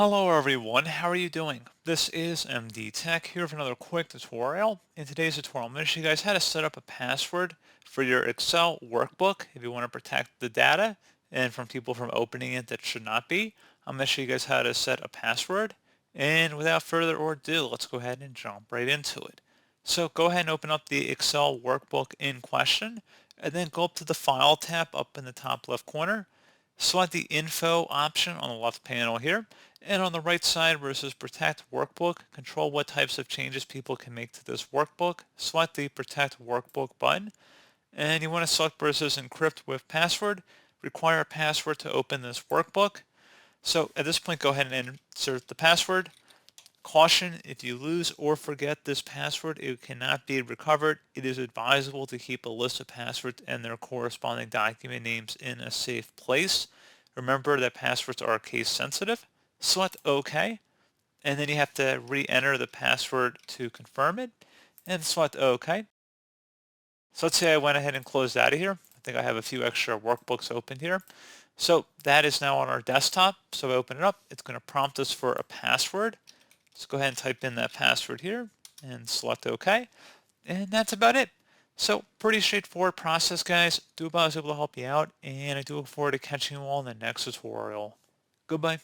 Hello everyone, how are you doing? This is MD Tech here with another quick tutorial. In today's tutorial, I'm going to show you guys how to set up a password for your Excel workbook if you want to protect the data and from people from opening it that should not be. I'm going to show you guys how to set a password. And without further ado, let's go ahead and jump right into it. So go ahead and open up the Excel workbook in question and then go up to the File tab up in the top left corner. Select the Info option on the left panel here. And on the right side where it says Protect Workbook, control what types of changes people can make to this workbook. Select the Protect Workbook button. And you want to select where it says Encrypt with Password. Require a password to open this workbook. So at this point, go ahead and insert the password. Caution, if you lose or forget this password, it cannot be recovered. It is advisable to keep a list of passwords and their corresponding document names in a safe place. Remember that passwords are case sensitive. Select OK, and then you have to re-enter the password to confirm it, and select OK. So let's say I went ahead and closed out of here. I think I have a few extra workbooks open here. So that is now on our desktop. So I open it up. It's going to prompt us for a password. Let's go ahead and type in that password here and select OK. And that's about it. So pretty straightforward process, guys. Do hope I was able to help you out, and I do look forward to catching you all in the next tutorial. Goodbye.